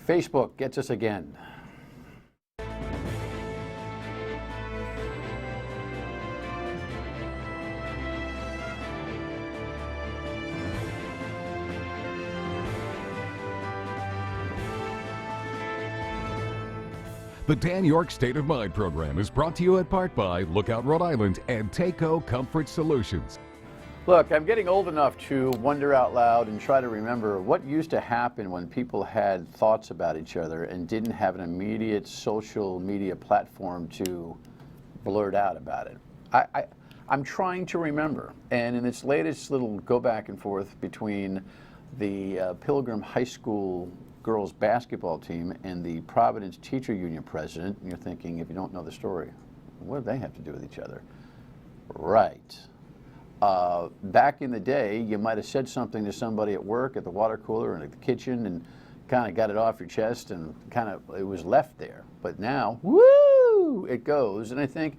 Facebook gets us again. The Dan York State of Mind program is brought to you in part by Lookout Rhode Island and Takeo Comfort Solutions. Look, I'm getting old enough to wonder out loud and try to remember what used to happen when people had thoughts about each other and didn't have an immediate social media platform to blurt out about it. I'm trying to remember, and in this latest little go back and forth between the Pilgrim High School girls basketball team and the Providence Teacher Union president, and you're thinking, if you don't know the story, what do they have to do with each other? Right. Back in the day, you might have said something to somebody at work, at the water cooler, and at the kitchen, and kind of got it off your chest, and kind of it was left there. But now, woo, it goes. And I think,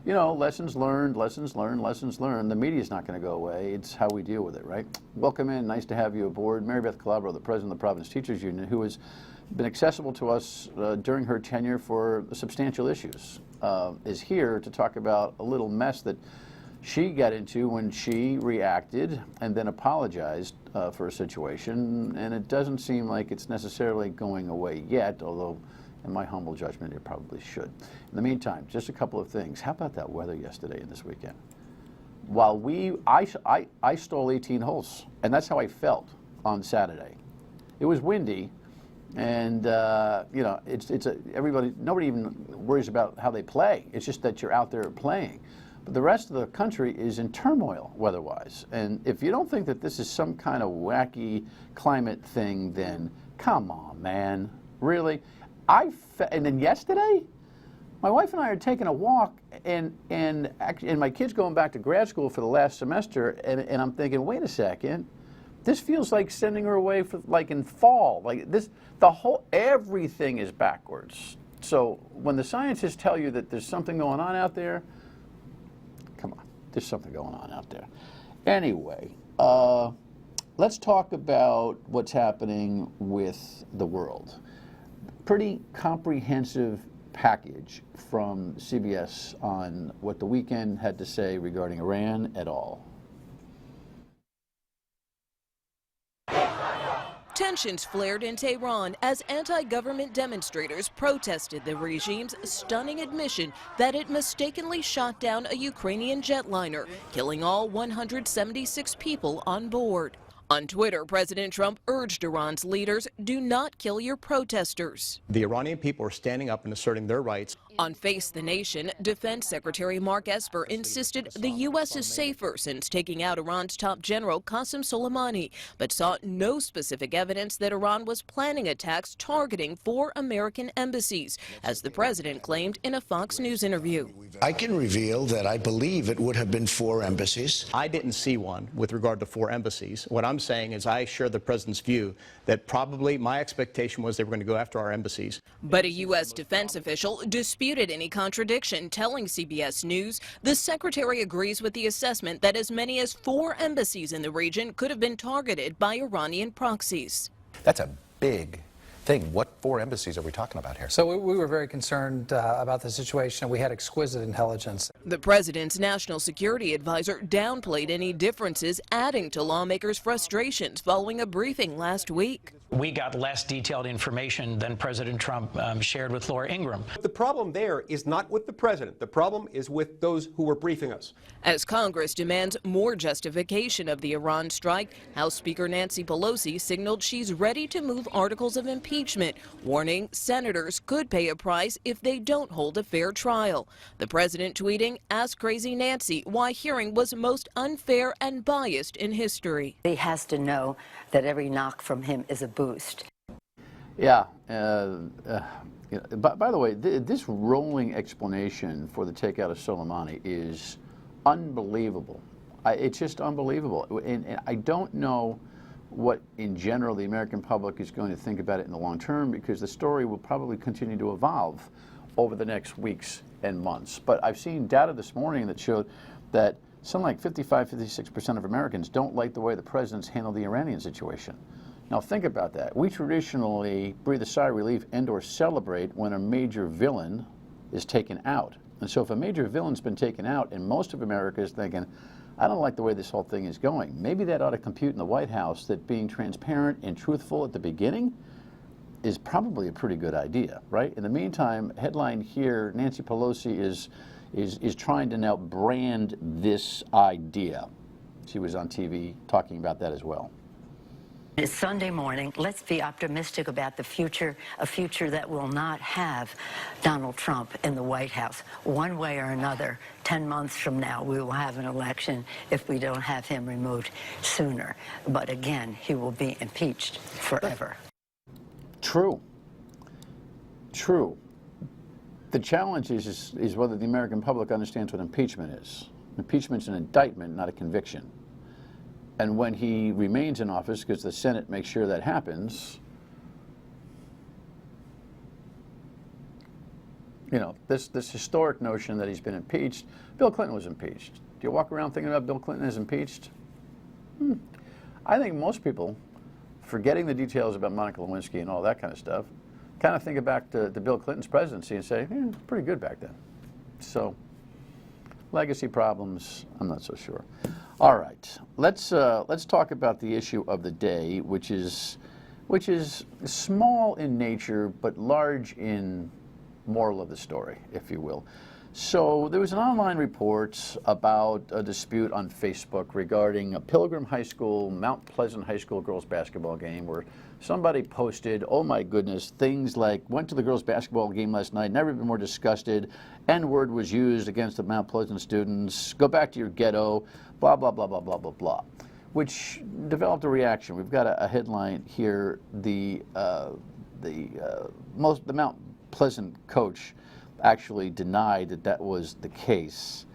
you know, lessons learned, lessons learned, lessons learned. The media's not going to go away. It's how we deal with it, right? Welcome in. Nice to have you aboard. Maribeth Calabro, the president of the Providence Teachers Union, who has been accessible to us during her tenure for substantial issues, is here to talk about a little mess that she got into when she reacted and then apologized for a situation. And it doesn't seem like it's necessarily going away yet, although in my humble judgment, it probably should. In the meantime, just a couple of things. How about that weather yesterday and this weekend? While I stole 18 holes, and that's how I felt on Saturday. It was windy, and you know, nobody even worries about how they play. It's just that you're out there playing. But the rest of the country is in turmoil weather-wise. And if you don't think that this is some kind of wacky climate thing, then come on, man, really? And then yesterday, my wife and I are taking a walk, and my kid's going back to grad school for the last semester, and I'm thinking, wait a second, this feels like sending her away for like in fall. Like this, everything is backwards. So when the scientists tell you that there's something going on out there, come on, there's something going on out there. Anyway, let's talk about what's happening with the world. Pretty comprehensive package from CBS on what the weekend had to say regarding Iran et al. Tensions flared in Tehran as anti-government demonstrators protested the regime's stunning admission that it mistakenly shot down a Ukrainian jetliner, killing all 176 people on board. On Twitter, President Trump urged Iran's leaders, do not kill your protesters. The Iranian people are standing up and asserting their rights. On Face the Nation, Defense Secretary Mark Esper insisted the U.S. is safer since taking out Iran's top general Qasem Soleimani, but sought no specific evidence that Iran was planning attacks targeting 4 American embassies, as the president claimed in a Fox News interview. I can reveal that I believe it would have been 4 embassies. I didn't see one with regard to 4 embassies. What I'm saying is I share the president's view that probably my expectation was they were going to go after our embassies. But a U.S. defense official disputed any contradiction, telling CBS News the secretary agrees with the assessment that as many as 4 embassies in the region could have been targeted by Iranian proxies. That's a big thing. What 4 embassies are we talking about here? So we were very concerned about the situation. We had exquisite intelligence. The president's national security advisor downplayed any differences, adding to lawmakers' frustrations following a briefing last week. We got less detailed information than President Trump shared with Laura Ingraham. The problem there is not with the president. The problem is with those who were briefing us. As Congress demands more justification of the Iran strike, House Speaker Nancy Pelosi signaled she's ready to move articles of impeachment, warning senators could pay a price if they don't hold a fair trial. The president tweeting, "Ask Crazy Nancy why hearing was most unfair and biased in history." He has to know that every knock from him is a boost. Yeah. By the way, this rolling explanation for the takeout of Soleimani is unbelievable. It's just unbelievable. And I don't know what, in general, the American public is going to think about it in the long term, because the story will probably continue to evolve over the next weeks and months. But I've seen data this morning that showed that something like 55, 56% of Americans don't like the way the president's handled the Iranian situation. Now think about that. We traditionally breathe a sigh of relief and or celebrate when a major villain is taken out. And so if a major villain's been taken out and most of America is thinking, I don't like the way this whole thing is going, maybe that ought to compute in the White House that being transparent and truthful at the beginning is probably a pretty good idea, right? In the meantime, headline here, Nancy Pelosi is trying to now brand this idea. She was on TV talking about that as well. It's Sunday morning. Let's be optimistic about the future, a future that will not have Donald Trump in the White House. One way or another, 10 months from now, we will have an election if we don't have him removed sooner. But again, he will be impeached forever. True. True. The challenge is whether the American public understands what impeachment is. Impeachment's an indictment, not a conviction. And when he remains in office, because the Senate makes sure that happens, you know, this historic notion that he's been impeached. Bill Clinton was impeached. Do you walk around thinking about Bill Clinton as impeached? I think most people, forgetting the details about Monica Lewinsky and all that kind of stuff, kind of think back to Bill Clinton's presidency and say, pretty good back then. So, legacy problems, I'm not so sure. All right, let's talk about the issue of the day, which is small in nature but large in moral of the story, if you will. So there was an online report about a dispute on Facebook regarding a Pilgrim High School, Mount Pleasant High School girls basketball game where somebody posted, oh my goodness, things like, went to the girls basketball game last night, never been more disgusted, N-word was used against the Mount Pleasant students, go back to your ghetto, blah, blah, blah, blah, blah, blah, blah, which developed a reaction. We've got a headline here, the Mount Pleasant coach actually denied that was the case.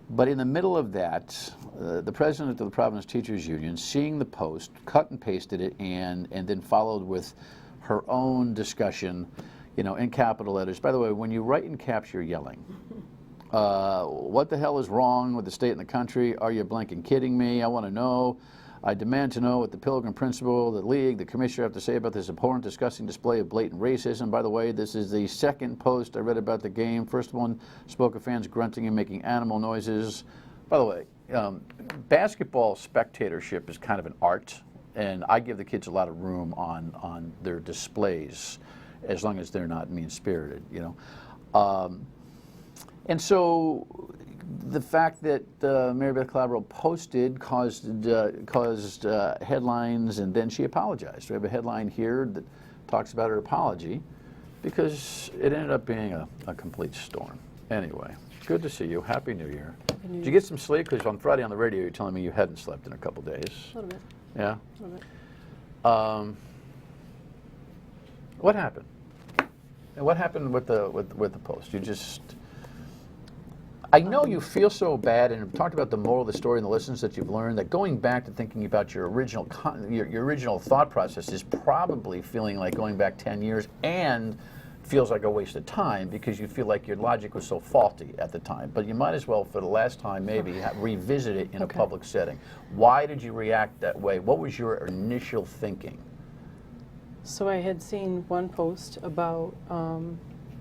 But in the middle of that, the president of the Providence Teachers Union, seeing the post, cut and pasted it, and then followed with her own discussion, you know, in capital letters. By the way, when you write in caps, you're yelling. What the hell is wrong with the state and the country? Are you blanking kidding me? I want to know. I demand to know what the Pilgrim principal, the league, the commissioner have to say about this abhorrent, disgusting display of blatant racism. By the way, this is the second post I read about the game. First one spoke of fans grunting and making animal noises. By the way, basketball spectatorship is kind of an art, and I give the kids a lot of room on their displays, as long as they're not mean-spirited, you know. And so the fact that Maribeth Calabro posted caused headlines, and then she apologized. We have a headline here that talks about her apology because it ended up being a complete storm. Anyway, good to see you. Happy New Year. Happy New Year. Did you get some sleep? Because on Friday on the radio, you're telling me you hadn't slept in a couple days. A little bit. Yeah? A little bit. What happened? And what happened with the post? You just... I know you feel so bad, and talked about the moral of the story and the lessons that you've learned, that going back to thinking about your original your original thought process is probably feeling like going back 10 years and feels like a waste of time because you feel like your logic was so faulty at the time. But you might as well, for the last time, maybe revisit it in a public setting. Why did you react that way? What was your initial thinking? So I had seen one post about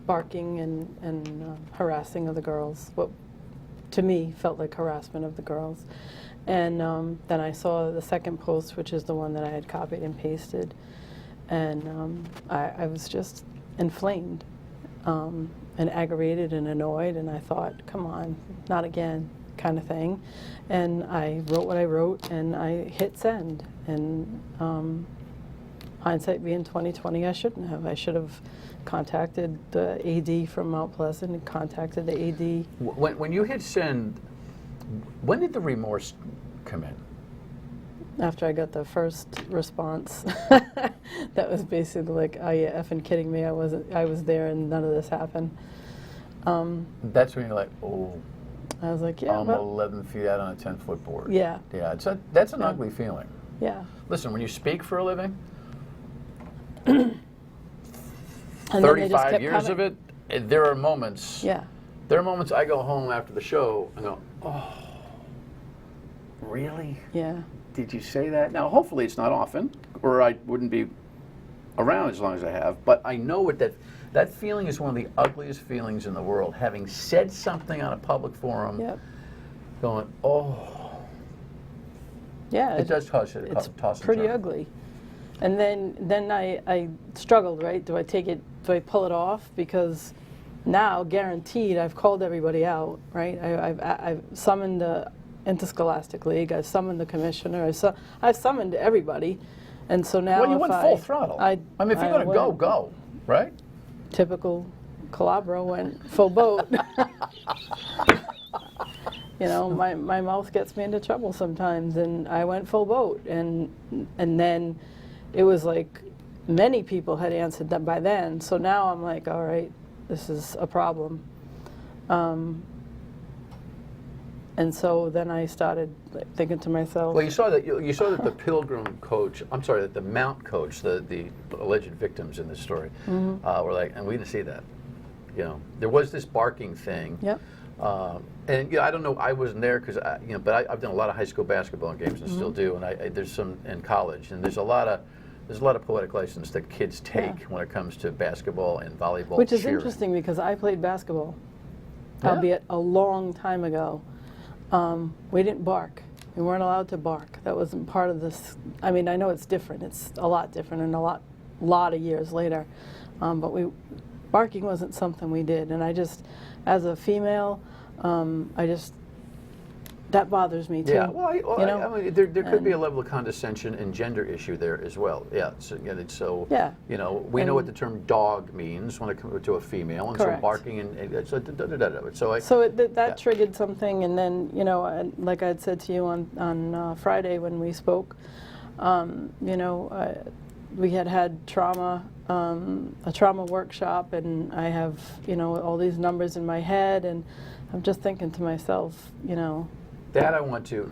barking and harassing of the girls, what to me felt like harassment of the girls. And then I saw the second post, which is the one that I had copied and pasted, and I was just inflamed and aggravated and annoyed, and I thought, come on, not again, kind of thing. And I wrote what I wrote, and I hit send. And hindsight being 20/20, I shouldn't have. I should have contacted the AD from Mount Pleasant and contacted the AD. When you hit send, when did the remorse come in? After I got the first response, that was basically like, "Are you effing kidding me? I was there, and none of this happened." That's when you're like, "Oh." I was like, "Yeah." I'm 11 feet out on a 10-foot board. Yeah. Yeah. That's an ugly feeling. Yeah. Listen, when you speak for a living. And 35 years of it, there are moments. Yeah. There are moments I go home after the show and go, oh, really? Yeah. did you say that? Now, hopefully it's not often, or I wouldn't be around as long as I have, but I know what that feeling is one of the ugliest feelings in the world. Having said something on a public forum, going, oh. Yeah. It does toss it. It's pretty ugly. And then I struggled, right? Do I take it, do I pull it off? Because now, guaranteed, I've called everybody out, right? I've summoned the Interscholastic League, I've summoned the commissioner, I've summoned everybody. And so now well, you went full throttle. I mean, if you're going to go, go, right? Typical Calabro went full boat. You know, my mouth gets me into trouble sometimes, and I went full boat. And then it was like many people had answered that by then. So now I'm like, all right, this is a problem. And so then I started thinking to myself. Well, you saw that the Pilgrim coach, I'm sorry, that the Mount coach, the alleged victims in this story, were like, and we didn't see that. You know, there was this barking thing. Yep. And I don't know, I wasn't there because but I've done a lot of high school basketball games and still do, and there's some in college, and there's a lot of poetic license that kids take when it comes to basketball and volleyball. Which is cheering. interesting because I played basketball, albeit a long time ago. We didn't bark. We weren't allowed to bark. That wasn't part of this. I mean, I know it's different. It's a lot different and a lot of years later. But barking wasn't something we did. And I just, as a female, that bothers me too. Yeah, well, I mean, there could be a level of condescension and gender issue there as well. Yeah, so you know, we know what the term dog means when it comes to a female, and correct. so barking and that triggered something, and then like I'd said to you on Friday when we spoke, you know, we had trauma, a trauma workshop, and I have all these numbers in my head, and I'm just thinking to myself, That I want to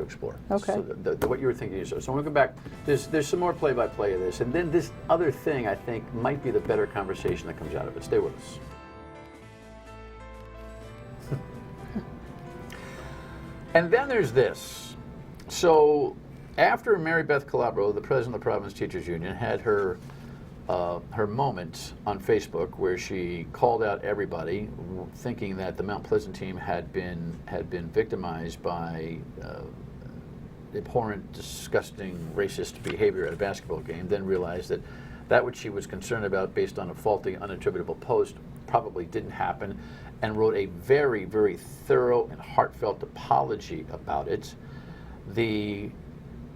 explore. Okay. So what you were thinking. So I'm going to go back. There's some more play-by-play of this, and then this other thing I think might be the better conversation that comes out of it. Stay with us. And then there's this. So after Maribeth Calabro, the president of the Providence Teachers Union, had her moment on Facebook where she called out everybody, thinking that the Mount Pleasant team had been victimized by abhorrent, disgusting, racist behavior at a basketball game, then realized that which she was concerned about based on a faulty, unattributable post probably didn't happen, and wrote a very, very thorough and heartfelt apology about it. The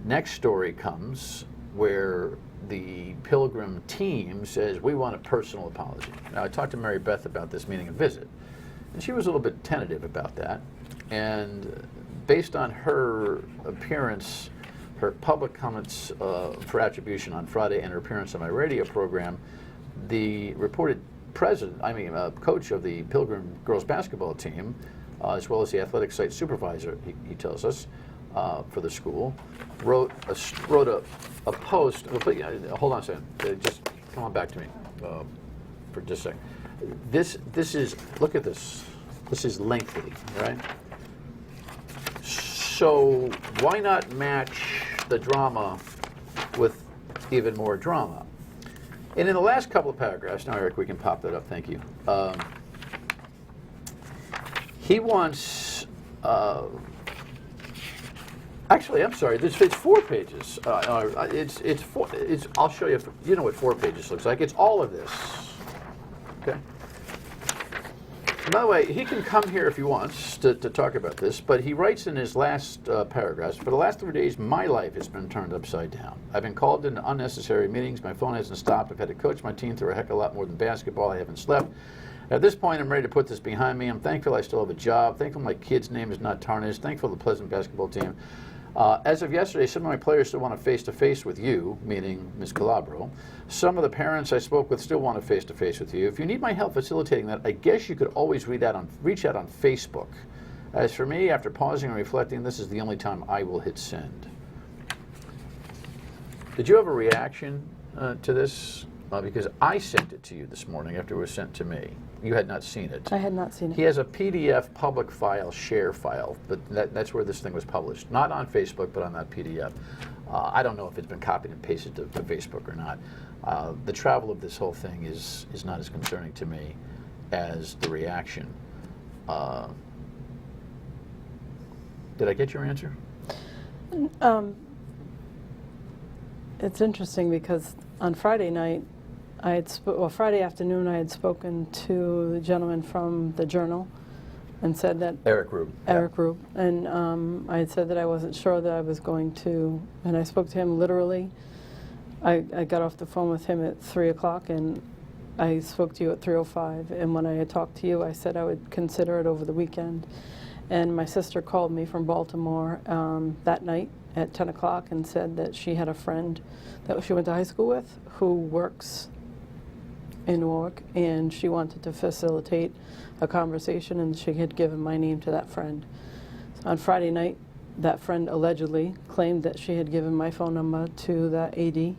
next story comes where the Pilgrim team says, we want a personal apology. Now, I talked to Maribeth about this, meaning a visit, and she was a little bit tentative about that. And based on her appearance, her public comments for attribution on Friday, and her appearance on my radio program, the reported coach of the Pilgrim girls basketball team, as well as the athletic site supervisor, he tells us, for the school, wrote a post. Hold on a second. Just come on back to me for just a second. This is, look at this. This is lengthy, right? So why not match the drama with even more drama? And in the last couple of paragraphs, now Eric, we can pop that up, thank you. He wants, actually, I'm sorry, it's 4 pages. I'll show you, you know what 4 pages looks like. It's all of this, okay? By the way, he can come here if he wants to talk about this, but he writes in his last paragraphs, for the last 3 days, my life has been turned upside down. I've been called into unnecessary meetings. My phone hasn't stopped. I've had to coach my team through a heck of a lot more than basketball. I haven't slept. At this point, I'm ready to put this behind me. I'm thankful I still have a job. Thankful my kid's name is not tarnished. Thankful the Pleasant basketball team. As of yesterday, some of my players still want a face-to-face with you, meaning Ms. Calabro. Some of the parents I spoke with still want a face-to-face with you. If you need my help facilitating that, I guess you could always reach out on Facebook. As for me, after pausing and reflecting, this is the only time I will hit send. Did you have a reaction to this, because I sent it to you this morning after it was sent to me. You had not seen it. I had not seen it. He has a PDF public file, share file, but that's where this thing was published. Not on Facebook, but on that PDF. I don't know if it's been copied and pasted to Facebook or not. The travel of this whole thing is not as concerning to me as the reaction. Did I get your answer? It's interesting because on Friday night, Friday afternoon, I had spoken to the gentleman from the Journal and said that Eric Rube. Eric Rube, and I had said that I wasn't sure that I was going to, and I spoke to him literally. I got off the phone with him at 3 o'clock, and I spoke to you at 3:05. And when I had talked to you, I said I would consider it over the weekend. And my sister called me from Baltimore that night at 10 o'clock and said that she had a friend that she went to high school with who works in Newark, and she wanted to facilitate a conversation, and she had given my name to that friend. So on Friday night, that friend allegedly claimed that she had given my phone number to the AD,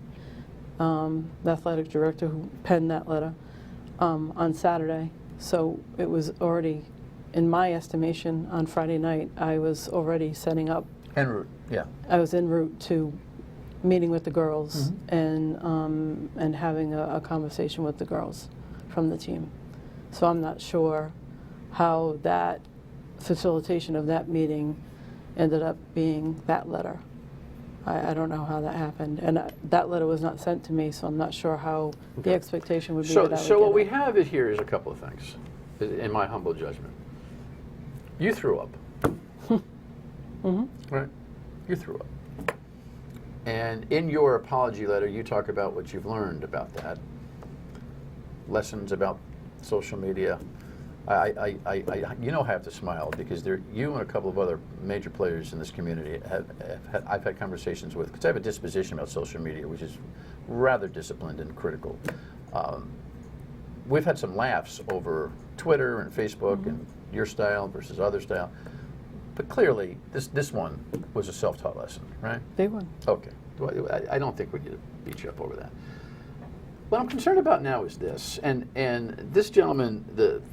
the athletic director who penned that letter, on Saturday. So it was already, in my estimation, on Friday night, I was already setting up. En route, yeah. I was en route to meeting with the girls and having a conversation with the girls from the team. So I'm not sure how that facilitation of that meeting ended up being that letter. I don't know how that happened, and that letter was not sent to me, so I'm not sure how the expectation would be that I would So get what we it. have here is a couple of things, in my humble judgment. You threw up. Right? You threw up. And in your apology letter, you talk about what you've learned about that. Lessons about social media. I have to smile because you and a couple of other major players in this community I've had conversations with, because I have a disposition about social media, which is rather disciplined and critical. We've had some laughs over Twitter and Facebook and your style versus other style. But clearly, this one was a self-taught lesson, right? Big one. Okay. I don't think we need to beat you up over that. What I'm concerned about now is this, and this gentleman,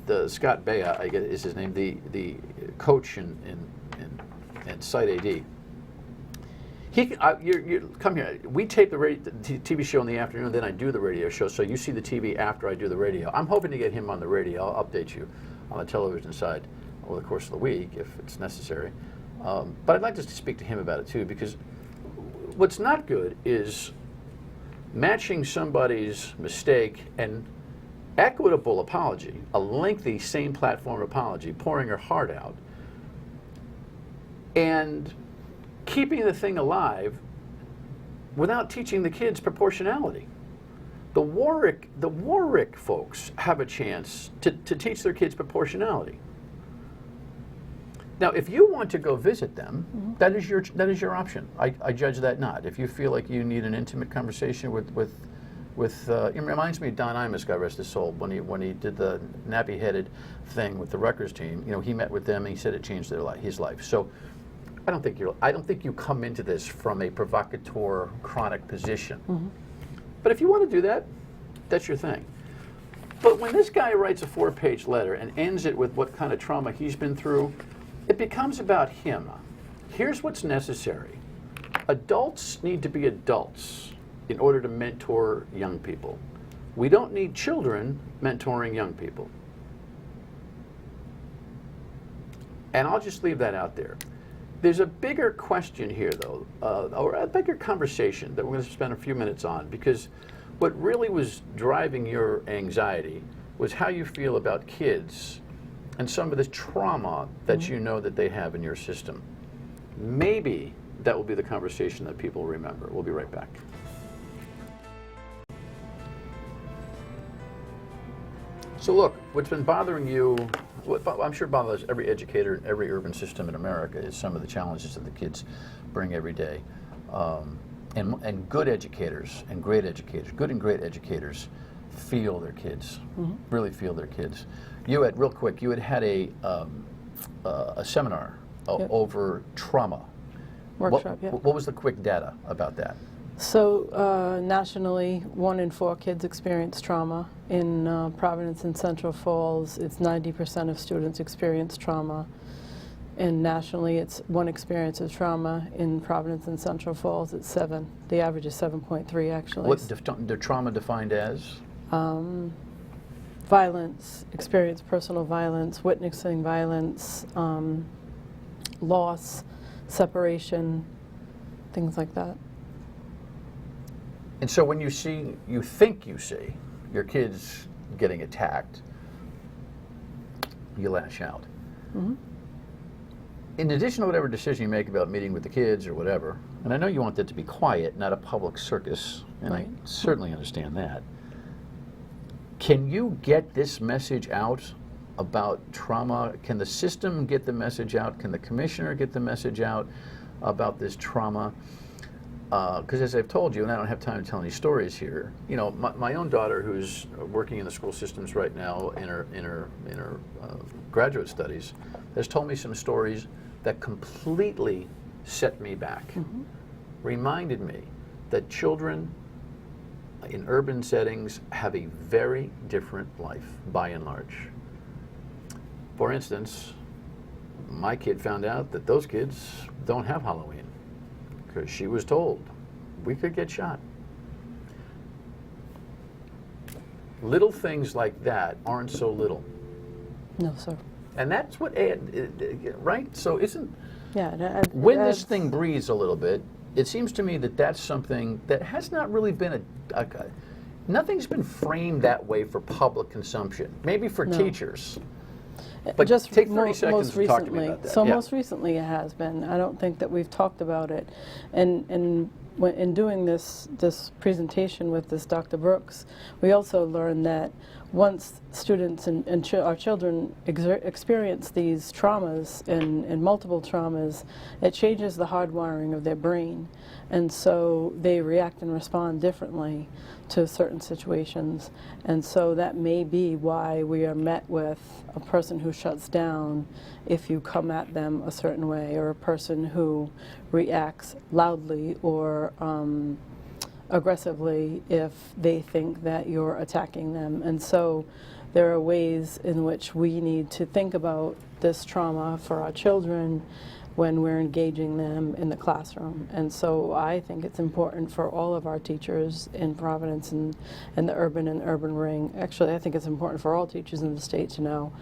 the Scott Bea, I guess is his name, the coach in Site AD. You come here. We tape the TV show in the afternoon, then I do the radio show, so you see the TV after I do the radio. I'm hoping to get him on the radio. I'll update you on the television side over the course of the week if it's necessary. But I'd like to speak to him about it too, because what's not good is matching somebody's mistake and equitable apology, a lengthy same platform apology, pouring her heart out, and keeping the thing alive without teaching the kids proportionality. The Warwick folks have a chance to teach their kids proportionality. Now, if you want to go visit them, that is your option. I judge that not. If you feel like you need an intimate conversation with it reminds me of Don Imus, God rest his soul, when he did the nappy-headed thing with the Rutgers team. You know, he met with them and he said it changed his life. So, I don't think you come into this from a provocateur, chronic position. But if you want to do that, that's your thing. But when this guy writes a 4-page letter and ends it with what kind of trauma he's been through, it becomes about him. Here's what's necessary. Adults need to be adults in order to mentor young people. We don't need children mentoring young people. And I'll just leave that out there. There's a bigger question here, though, or a bigger conversation that we're going to spend a few minutes on, because what really was driving your anxiety was how you feel about kids and some of the trauma that you know that they have in your system. Maybe that will be the conversation that people remember. We'll be right back. So look, what's been bothering you, what I'm sure bothers every educator in every urban system in America, is some of the challenges that the kids bring every day. And good educators and great educators, good and great educators feel their kids, really feel their kids. You had, real quick, you had a seminar over trauma. Workshop, What was the quick data about that? So nationally, 1 in 4 kids experience trauma. In Providence and Central Falls, it's 90% of students experience trauma. And nationally, it's 1 experience of trauma. In Providence and Central Falls, it's 7. The average is 7.3, actually. What the trauma defined as? Violence, experience personal violence, witnessing violence, loss, separation, things like that. And so when you think you see your kids getting attacked, you lash out. Mm-hmm. In addition to whatever decision you make about meeting with the kids or whatever, and I know you want that to be quiet, not a public circus, and right. I certainly understand that, can you get this message out about trauma? Can the system get the message out? Can the commissioner get the message out about this trauma? Because as I've told you, and I don't have time to tell any stories here, you know, my own daughter, who's working in the school systems right now in her graduate studies, has told me some stories that completely set me back, mm-hmm. reminded me that children in urban settings have a very different life, by and large. For instance, my kid found out that those kids don't have Halloween, because she was told we could get shot. Little things like that aren't so little. No, sir. And that's what, right? So isn't, yeah, when this thing breathes a little bit, it seems to me that that's something that has not really been nothing's been framed that way for public consumption. Maybe for teachers. But just take 30 seconds to talk to me about that. So most recently it has been. I don't think that we've talked about it. And in doing this presentation with this Dr. Brooks, we also learned that once students and our children experience these traumas and multiple traumas, it changes the hardwiring of their brain. And so they react and respond differently to certain situations. And so that may be why we are met with a person who shuts down if you come at them a certain way, or a person who reacts loudly or aggressively if they think that you're attacking them. And so there are ways in which we need to think about this trauma for our children when we're engaging them in the classroom. And so I think it's important for all of our teachers in Providence and the urban ring. Actually, I think it's important for all teachers in the state to know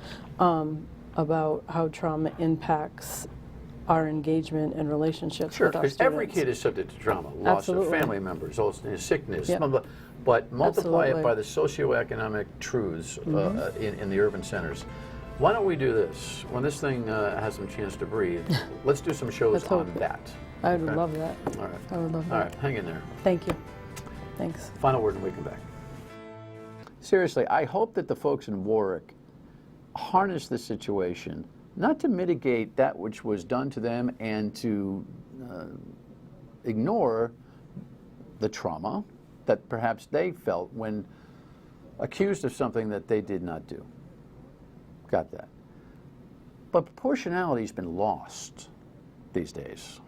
about how trauma impacts our engagement and relationships with our students. Because every kid is subject to trauma, loss of family members, sickness, but multiply it by the socioeconomic truths in the urban centers. Why don't we do this? When this thing has some chance to breathe, let's do some shows on that. I would love that. All right. I would love that. All right, hang in there. Thank you. Thanks. Final word when we come back. Seriously, I hope that the folks in Warwick harness the situation, not to mitigate that which was done to them and to ignore the trauma that perhaps they felt when accused of something that they did not do. Got that. But proportionality has been lost these days.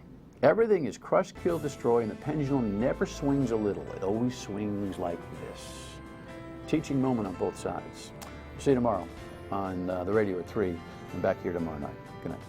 Everything is crush, kill, destroy, and the pendulum never swings a little. It always swings like this. Teaching moment on both sides. See you tomorrow on the radio at 3 and back here tomorrow night. Good night.